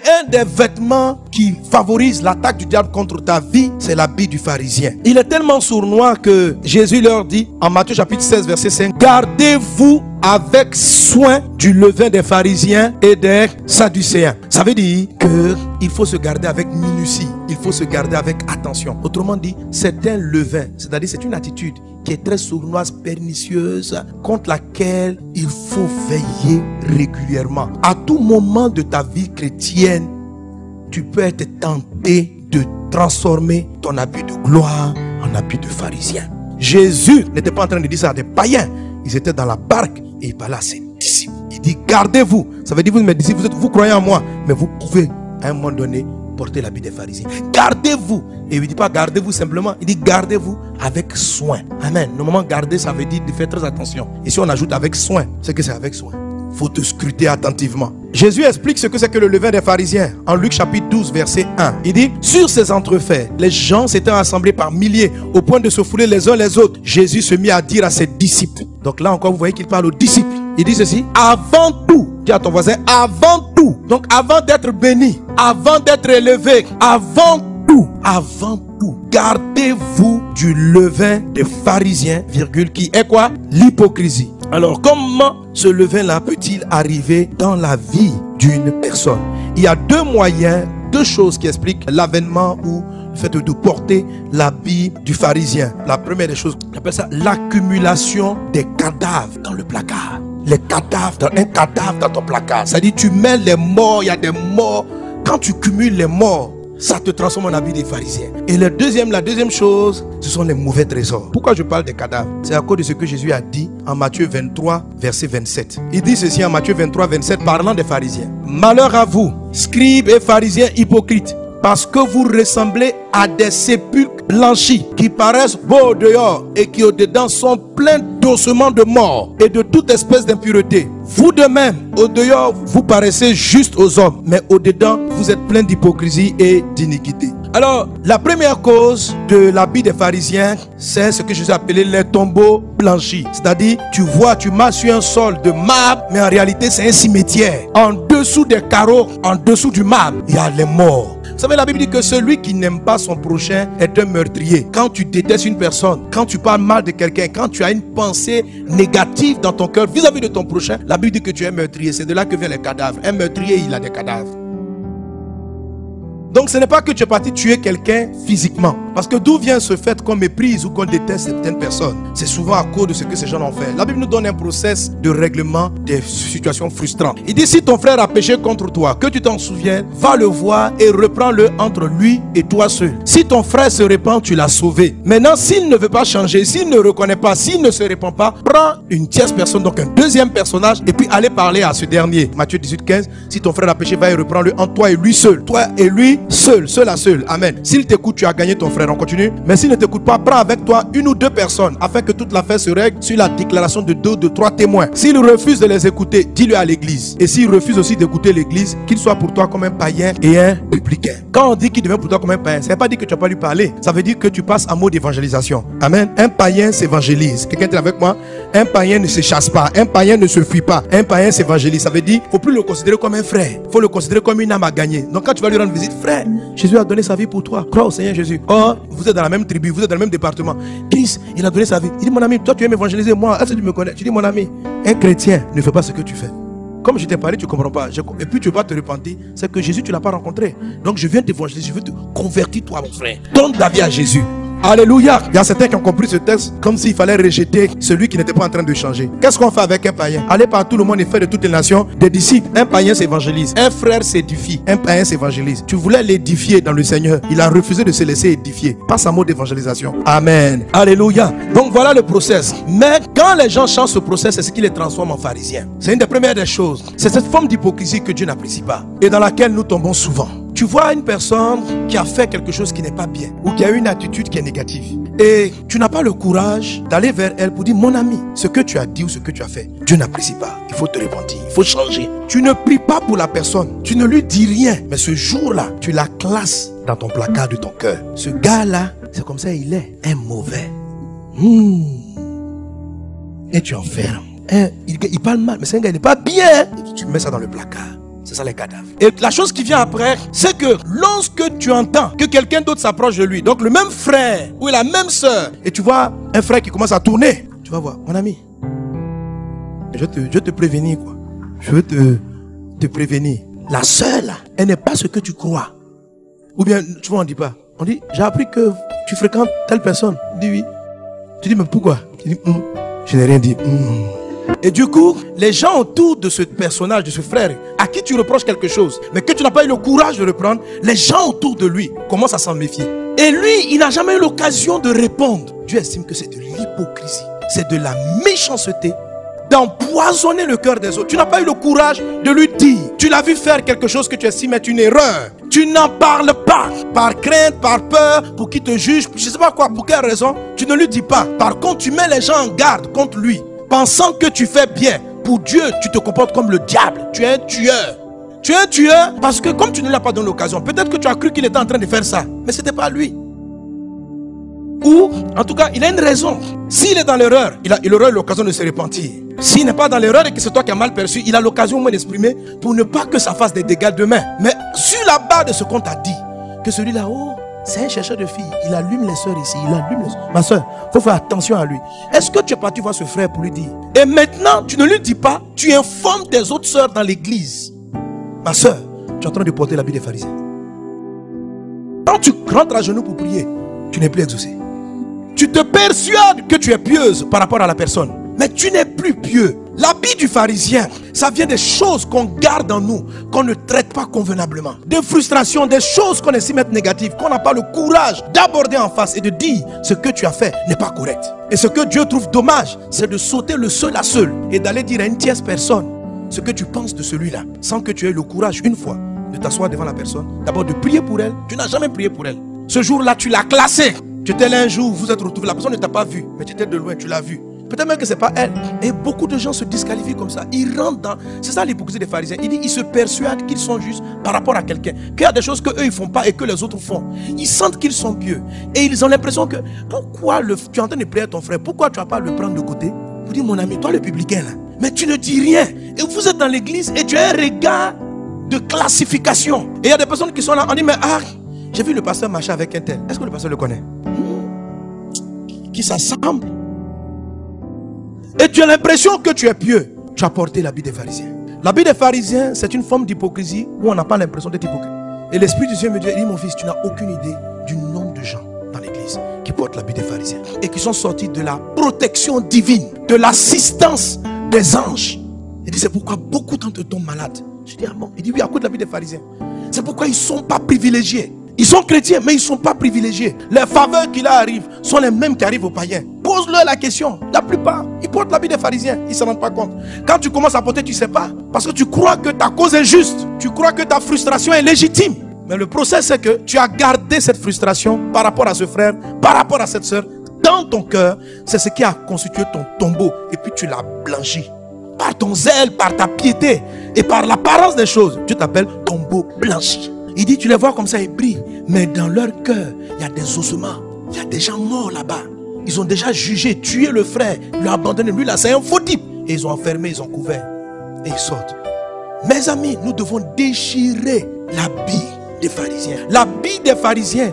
un des vêtements qui favorise l'attaque du diable contre ta vie, c'est l'habit du pharisien. Il est tellement sournois que Jésus leur dit, en Matthieu chapitre 16, verset 5, gardez-vous avec soin du levain des pharisiens et des sadducéens. Ça veut dire qu'il faut se garder avec minutie, il faut se garder avec attention. Autrement dit, c'est un levain, c'est-à-dire c'est une attitude qui est très sournoise, pernicieuse, contre laquelle il faut veiller régulièrement. À tout moment de ta vie chrétienne, tu peux être tenté de transformer ton habit de gloire en habit de pharisien. Jésus n'était pas en train de dire ça à des païens. Ils étaient dans la barque et il parlait à ses disciples. Il dit, gardez-vous. Ça veut dire, vous mes disciples, vous croyez en moi, mais vous pouvez à un moment donné porter l'habit des pharisiens. Gardez-vous. Et il ne dit pas gardez-vous simplement, il dit gardez-vous avec soin. Amen. Normalement, garder, ça veut dire de faire très attention. Et si on ajoute avec soin, c'est que c'est avec soin. Il faut te scruter attentivement. Jésus explique ce que c'est que le levain des pharisiens. En Luc chapitre 12, verset 1. Il dit, sur ces entrefaits, les gens s'étaient assemblés par milliers au point de se fouler les uns les autres. Jésus se mit à dire à ses disciples. Donc là encore, vous voyez qu'il parle aux disciples. Il dit ceci, avant tout, dis à ton voisin, avant tout. Donc avant d'être béni, avant d'être élevé, avant tout, gardez-vous du levain des pharisiens, virgule, qui est quoi? L'hypocrisie. Alors, comment ce levain-là peut-il arriver dans la vie d'une personne? Il y a deux moyens, deux choses qui expliquent l'avènement ou le fait de porter l'habit du pharisien. La première des choses, on appelle ça l'accumulation des cadavres dans le placard. Les cadavres, un cadavre dans ton placard. C'est-à-dire, tu mets les morts, il y a des morts. Quand tu cumules les morts, ça te transforme en habit des pharisiens. Et la deuxième chose, ce sont les mauvais trésors. Pourquoi je parle des cadavres? C'est à cause de ce que Jésus a dit en Matthieu 23, verset 27. Il dit ceci en Matthieu 23, 27, parlant des pharisiens. Malheur à vous, scribes et pharisiens hypocrites, parce que vous ressemblez à des sépulcres blanchis qui paraissent beaux au dehors et qui au dedans sont pleins d'ossements de mort et de toute espèce d'impureté. Vous de même, au dehors, vous paraissez juste aux hommes, mais au dedans, vous êtes pleins d'hypocrisie et d'iniquité. Alors, la première cause de l'habit des pharisiens, c'est ce que Jésus a appelé les tombeaux blanchis. C'est-à-dire, tu marches sur un sol de marbre, mais en réalité, c'est un cimetière. En dessous des carreaux, en dessous du marbre, il y a les morts. Vous savez, la Bible dit que celui qui n'aime pas son prochain est un meurtrier. Quand tu détestes une personne, quand tu parles mal de quelqu'un, quand tu as une pensée négative dans ton cœur vis-à-vis de ton prochain, la Bible dit que tu es un meurtrier. C'est de là que viennent les cadavres. Un meurtrier, il a des cadavres. Donc ce n'est pas que tu es parti tuer quelqu'un physiquement. Parce que d'où vient ce fait qu'on méprise ou qu'on déteste certaines personnes? C'est souvent à cause de ce que ces gens ont fait. La Bible nous donne un process de règlement des situations frustrantes. Il dit, si ton frère a péché contre toi, que tu t'en souviennes, va le voir et reprends-le entre lui et toi seul. Si ton frère se répand, tu l'as sauvé. Maintenant, s'il ne veut pas changer, s'il ne reconnaît pas, s'il ne se répand pas, prends une tierce personne, donc un deuxième personnage, et puis allez parler à ce dernier. Matthieu 18, 15. Si ton frère a péché, va et reprends-le entre toi et lui seul. Toi et lui seul, seul à seul. Amen. S'il t'écoute, tu as gagné ton frère. On continue. Mais s'il ne t'écoute pas, prends avec toi une ou deux personnes afin que toute l'affaire se règle sur la déclaration de 2 ou de 3 témoins. S'il refuse de les écouter, dis-le à l'église. Et s'il refuse aussi d'écouter l'église, qu'il soit pour toi comme un païen et un publicain. Quand on dit qu'il devient pour toi comme un païen, ça ne veut pas dire que tu n'as pas lui parler. Ça veut dire que tu passes en mode d'évangélisation. Amen. Un païen s'évangélise. Quelqu'un est avec moi? Un païen ne se chasse pas. Un païen ne se fuit pas. Un païen s'évangélise. Ça veut dire qu'il ne faut plus le considérer comme un frère. Il faut le considérer comme une âme à gagner. Donc quand tu vas lui rendre visite, frère, Jésus a donné sa vie pour toi. Crois au Seigneur Jésus. Oh, vous êtes dans la même tribu, vous êtes dans le même département. Christ, il a donné sa vie. Il dit, mon ami, toi tu aimes m'évangéliser. Moi, est-ce que tu me connais? Tu dis, mon ami, un chrétien ne fait pas ce que tu fais. Comme je t'ai parlé, tu ne comprends pas. Et puis tu ne vas pas te repentir. C'est que Jésus, tu ne l'as pas rencontré. Donc je viens t'évangéliser. Je veux te convertir, toi, mon frère. Donne ta vie à Jésus. Alléluia. Il y a certains qui ont compris ce texte comme s'il fallait rejeter celui qui n'était pas en train de changer. Qu'est-ce qu'on fait avec un païen? Aller par tout le monde et faire de toutes les nations des disciples. Un païen s'évangélise. Un frère s'édifie. Un païen s'évangélise. Tu voulais l'édifier dans le Seigneur. Il a refusé de se laisser édifier. Passe un mot d'évangélisation. Amen. Alléluia. Donc voilà le process. Mais quand les gens changent ce process, c'est ce qui les transforme en pharisiens. C'est une des premières des choses. C'est cette forme d'hypocrisie que Dieu n'apprécie pas et dans laquelle nous tombons souvent. Tu vois une personne qui a fait quelque chose qui n'est pas bien ou qui a une attitude qui est négative et tu n'as pas le courage d'aller vers elle pour dire, mon ami, ce que tu as dit ou ce que tu as fait, Dieu n'apprécie pas. Il faut te repentir, il faut changer. Tu ne pries pas pour la personne, tu ne lui dis rien, mais ce jour-là, tu la classes dans ton placard de ton cœur. Ce gars-là, c'est comme ça il est, un mauvais. Et tu enfermes. Il parle mal, mais c'est un gars, il n'est pas bien. Et tu mets ça dans le placard. C'est ça les cadavres. Et la chose qui vient après, c'est que lorsque tu entends que quelqu'un d'autre s'approche de lui, donc le même frère ou la même soeur, et tu vois un frère qui commence à tourner, tu vas voir, mon ami, je veux te prévenir quoi. Je veux te prévenir. La soeur là, elle n'est pas ce que tu crois. Ou bien, tu vois, on dit pas. On dit, j'ai appris que tu fréquentes telle personne. On dit oui. Tu dis, mais pourquoi? Tu dis, je n'ai rien dit. Et du coup, les gens autour de ce personnage, de ce frère, à qui tu reproches quelque chose, mais que tu n'as pas eu le courage de reprendre, les gens autour de lui commencent à s'en méfier. Et lui, il n'a jamais eu l'occasion de répondre. Dieu estime que c'est de l'hypocrisie, c'est de la méchanceté, d'empoisonner le cœur des autres. Tu n'as pas eu le courage de lui dire. Tu l'as vu faire quelque chose que tu estimes être une erreur. Tu n'en parles pas. Par crainte, par peur, pour qu'il te juge, je ne sais pas quoi, pour quelle raison, tu ne lui dis pas. Par contre, tu mets les gens en garde contre lui, pensant que tu fais bien. Pour Dieu, tu te comportes comme le diable. Tu es un tueur. Tu es un tueur parce que comme tu ne l'as pas donné l'occasion, peut-être que tu as cru qu'il était en train de faire ça, mais ce n'était pas lui. Ou, en tout cas, il a une raison. S'il est dans l'erreur, il aura l'occasion de se repentir. S'il n'est pas dans l'erreur et que c'est toi qui as mal perçu, il a l'occasion au moins d'exprimer pour ne pas que ça fasse des dégâts demain. Mais sur la base de ce qu'on t'a dit, que celui-là, oh, c'est un chercheur de filles, il allume les soeurs ici, il allume les soeurs. Ma soeur, il faut faire attention à lui. Est-ce que tu es parti voir ce frère pour lui dire? Et maintenant, tu ne lui dis pas, tu informes tes autres soeurs dans l'église. Ma soeur, tu es en train de porter l'habit des pharisiens. Quand tu rentres à genoux pour prier, tu n'es plus exaucé. Tu te persuades que tu es pieuse par rapport à la personne, mais tu n'es plus pieux. L'habit du pharisien, ça vient des choses qu'on garde en nous, qu'on ne traite pas convenablement. Des frustrations, des choses qu'on estime être négatives, qu'on n'a pas le courage d'aborder en face et de dire ce que tu as fait n'est pas correct. Et ce que Dieu trouve dommage, c'est de sauter le seul à seul et d'aller dire à une tierce personne ce que tu penses de celui-là, sans que tu aies le courage une fois de t'asseoir devant la personne, d'abord de prier pour elle. Tu n'as jamais prié pour elle. Ce jour-là, tu l'as classée. Tu étais là un jour, vous êtes retrouvés, la personne ne t'a pas vu, mais tu étais de loin, tu l'as vu. Peut-être même que ce n'est pas elle. Et beaucoup de gens se disqualifient comme ça. Ils rentrent dans... C'est ça l'hypocrisie des pharisiens. Ils se persuadent qu'ils sont justes par rapport à quelqu'un. Qu'il y a des choses qu'eux ils ne font pas et que les autres font. Ils sentent qu'ils sont pieux. Et ils ont l'impression que... Pourquoi tu es en train de prier à ton frère? Pourquoi tu ne vas pas le prendre de côté? Vous dites, mon ami, toi le publicain là. Mais tu ne dis rien. Et vous êtes dans l'église et tu as un regard de classification. Et il y a des personnes qui sont là. On dit, mais j'ai vu le pasteur marcher avec un tel. Est-ce que le pasteur le connaît? Qui s'assemble. Et tu as l'impression que tu es pieux. Tu as porté l'habit des pharisiens. L'habit des pharisiens, c'est une forme d'hypocrisie où on n'a pas l'impression d'être hypocrite. Et l'Esprit du Dieu me dit, mon fils, tu n'as aucune idée du nombre de gens dans l'église qui portent l'habit des pharisiens et qui sont sortis de la protection divine, de l'assistance des anges. Il dit, c'est pourquoi beaucoup d'entre eux tombent malades. Je dis, ah bon? Il dit, oui, à cause de l'habit des pharisiens. C'est pourquoi ils ne sont pas privilégiés. Ils sont chrétiens, mais ils ne sont pas privilégiés. Les faveurs qui leur arrivent sont les mêmes qui arrivent aux païens. Pose-leur la question. La plupart, ils portent l'habit des pharisiens. Ils ne se rendent pas compte. Quand tu commences à porter, tu ne sais pas. Parce que tu crois que ta cause est juste. Tu crois que ta frustration est légitime. Mais le process, c'est que tu as gardé cette frustration par rapport à ce frère, par rapport à cette soeur. Dans ton cœur, c'est ce qui a constitué ton tombeau. Et puis tu l'as blanchi. Par ton zèle, par ta piété et par l'apparence des choses. Tu t'appelles tombeau blanchi. Il dit, tu les vois comme ça, ils brillent. Mais dans leur cœur, il y a des ossements. Il y a des gens morts là-bas. Ils ont déjà jugé, tué le frère, lui abandonné. Lui là, c'est un faux type. Et ils ont enfermé, ils ont couvert. Et ils sortent. Mes amis, nous devons déchirer l'habit des pharisiens. L'habit des pharisiens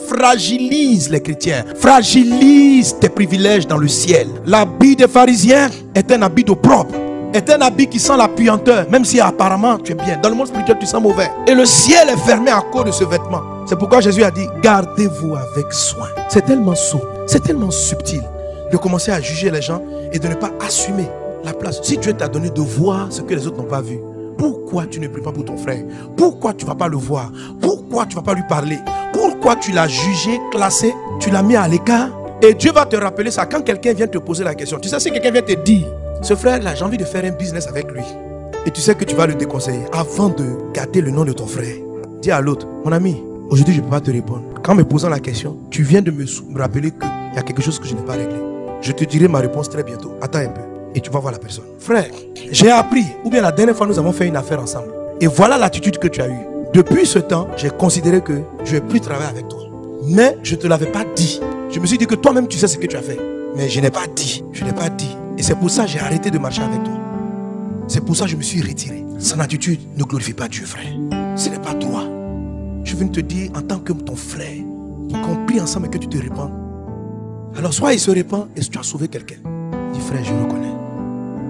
fragilise les chrétiens. Fragilise tes privilèges dans le ciel. L'habit des pharisiens est un habit d'opprobre. Est un habit qui sent la puanteur, même si apparemment tu es bien. Dans le monde spirituel, tu sens mauvais. Et le ciel est fermé à cause de ce vêtement. C'est pourquoi Jésus a dit, gardez-vous avec soin. C'est tellement sot, c'est tellement subtil de commencer à juger les gens et de ne pas assumer la place. Si Dieu t'a donné de voir ce que les autres n'ont pas vu, pourquoi tu ne pries pas pour ton frère? Pourquoi tu ne vas pas le voir? Pourquoi tu ne vas pas lui parler? Pourquoi tu l'as jugé, classé, tu l'as mis à l'écart? Et Dieu va te rappeler ça quand quelqu'un vient te poser la question. Tu sais, si quelqu'un vient te dire, ce frère-là, j'ai envie de faire un business avec lui. Et tu sais que tu vas le déconseiller. Avant de garder le nom de ton frère, dis à l'autre, mon ami, aujourd'hui je ne peux pas te répondre. Quand me posant la question, tu viens de me rappeler qu'il y a quelque chose que je n'ai pas réglé. Je te dirai ma réponse très bientôt. Attends un peu. Et tu vas voir la personne. Frère, j'ai appris, ou bien la dernière fois nous avons fait une affaire ensemble. Et voilà l'attitude que tu as eue. Depuis ce temps, j'ai considéré que je ne vais plus travailler avec toi. Mais je ne te l'avais pas dit. Je me suis dit que toi-même tu sais ce que tu as fait. Mais je n'ai pas dit. Je n'ai pas dit. Et c'est pour ça que j'ai arrêté de marcher avec toi. C'est pour ça que je me suis retiré. Son attitude ne glorifie pas Dieu, frère. Ce n'est pas droit. Je viens te dire en tant que ton frère, qu'on prie ensemble et que tu te répands. Alors soit il se répand et tu as sauvé quelqu'un. Dis frère, je reconnais.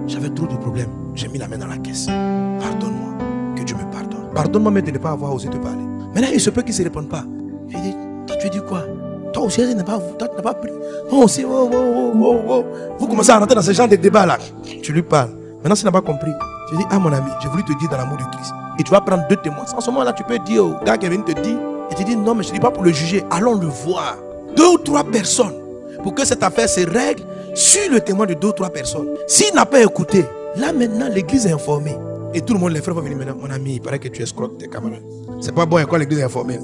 J'avais trop de problèmes. J'ai mis la main dans la caisse. Pardonne-moi. Que Dieu me pardonne. Pardonne-moi même de ne pas avoir osé te parler. Maintenant, il se peut qu'il ne se répande pas. Je dis, toi tu dis quoi? Toi aussi, tu n'as pas pris. Toi aussi, vous commencez à rentrer dans ce genre de débat là. Tu lui parles. Maintenant, s'il n'a pas compris, tu dis, ah mon ami, j'ai voulu te dire dans l'amour du Christ. Et tu vas prendre 2 témoins. En ce moment-là, tu peux dire au gars qui vient te dire, et tu dis, non, mais je ne dis pas pour le juger. Allons le voir. 2 ou 3 personnes. Pour que cette affaire se règle sur le témoin de 2 ou 3 personnes. S'il n'a pas écouté, là maintenant, l'église est informée. Et tout le monde, les frères vont venir maintenant. Mon ami, il paraît que tu escroques tes camarades. C'est pas bon, quand l'église est informée.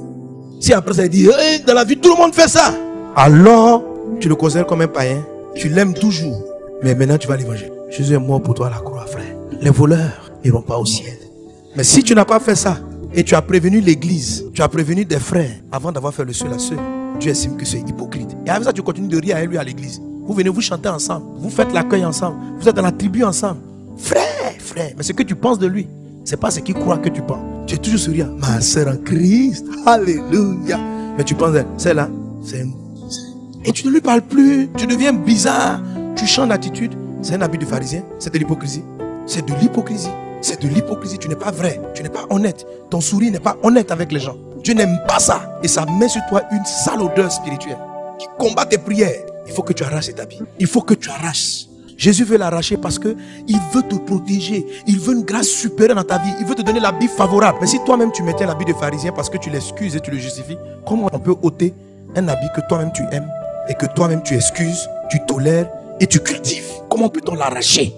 Si après ça, il dit, hey, dans la vie, tout le monde fait ça. Alors, tu le considères comme un païen. Tu l'aimes toujours. Mais maintenant, tu vas à l'évangile. Jésus est mort pour toi à la croix, frère. Les voleurs n'iront pas au ciel. Mais si tu n'as pas fait ça, et tu as prévenu l'église, tu as prévenu des frères, avant d'avoir fait le seul à ceux, Dieu estime que c'est hypocrite. Et avec ça, tu continues de rire à lui à l'église. Vous venez vous chanter ensemble. Vous faites l'accueil ensemble. Vous êtes dans la tribu ensemble. Frère. Mais ce que tu penses de lui, c'est pas ce qu'il croit que tu penses. Tu es toujours souriant. Ma sœur en Christ. Alléluia. Mais tu penses, celle-là, c'est une... Et tu ne lui parles plus. Tu deviens bizarre. Tu changes d'attitude. C'est un habit de pharisien. C'est de l'hypocrisie. C'est de l'hypocrisie. C'est de l'hypocrisie. Tu n'es pas vrai. Tu n'es pas honnête. Ton sourire n'est pas honnête avec les gens. Dieu n'aime pas ça. Et ça met sur toi une sale odeur spirituelle qui combat tes prières. Il faut que tu arraches cet habit. Il faut que tu arraches. Jésus veut l'arracher parce que il veut te protéger. Il veut une grâce supérieure dans ta vie. Il veut te donner l'habit favorable. Mais si toi-même tu mettais l'habit de pharisien parce que tu l'excuses et tu le justifies, comment on peut ôter un habit que toi-même tu aimes et que toi-même tu excuses, tu tolères et tu cultives? Comment peut-on l'arracher?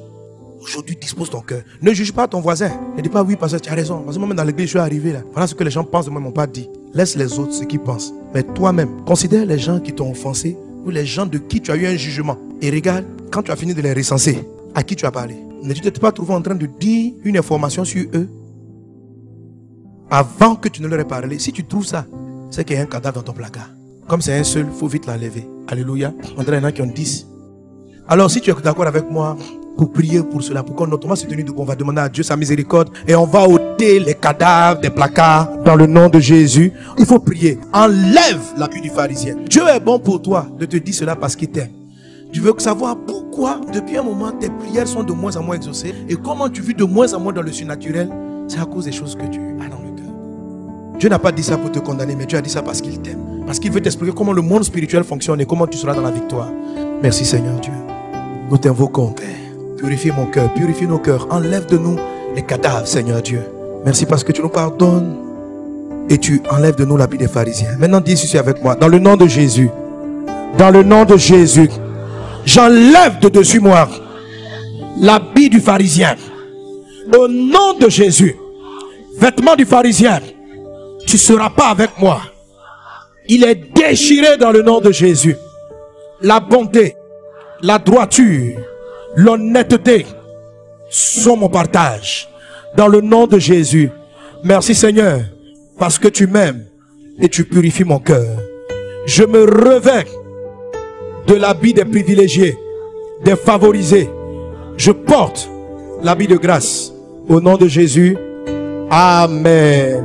Aujourd'hui, dispose ton cœur. Ne juge pas ton voisin. Ne dis pas oui parce que tu as raison. Parce que moi-même dans l'église, je suis arrivé là. Voilà ce que les gens pensent de moi, ils ne m'ont pas dit. Laisse les autres ce qu'ils pensent. Mais toi-même, considère les gens qui t'ont offensé ou les gens de qui tu as eu un jugement. Et regarde, quand tu as fini de les recenser, à qui tu as parlé? Ne tu t'es pas trouvé en train de dire une information sur eux avant que tu ne leur aies parlé? Si tu trouves ça, c'est qu'il y a un cadavre dans ton placard. Comme c'est un seul, il faut vite l'enlever. Alléluia. On dirait qu'il y en a qui ont 10. Alors si tu es d'accord avec moi pour prier pour cela, pour qu'on va se tenir debout, on va demander à Dieu sa miséricorde et on va ôter les cadavres des placards dans le nom de Jésus. Il faut prier. Enlève l'habit du pharisien. Dieu est bon pour toi de te dire cela parce qu'il t'aime. Tu veux savoir pourquoi depuis un moment tes prières sont de moins en moins exaucées et comment tu vis de moins en moins dans le surnaturel? C'est à cause des choses que tu as dans le cœur. Dieu n'a pas dit ça pour te condamner, mais Dieu a dit ça parce qu'il t'aime. Parce qu'il veut t'expliquer comment le monde spirituel fonctionne et comment tu seras dans la victoire. Merci Seigneur Dieu. Nous t'invoquons, Père. Purifie mon cœur, purifie nos cœurs. Enlève de nous les cadavres, Seigneur Dieu. Merci parce que tu nous pardonnes et tu enlèves de nous l'habit des pharisiens. Maintenant, dis ceci avec moi. Dans le nom de Jésus. Dans le nom de Jésus. J'enlève de dessus moi l'habit du pharisien. Au nom de Jésus. Vêtement du pharisien. Tu ne seras pas avec moi. Il est déchiré dans le nom de Jésus. La bonté, la droiture, l'honnêteté sont mon partage. Dans le nom de Jésus. Merci Seigneur. Parce que tu m'aimes et tu purifies mon cœur. Je me revêts de l'habit des privilégiés, des favorisés. Je porte l'habit de grâce. Au nom de Jésus. Amen.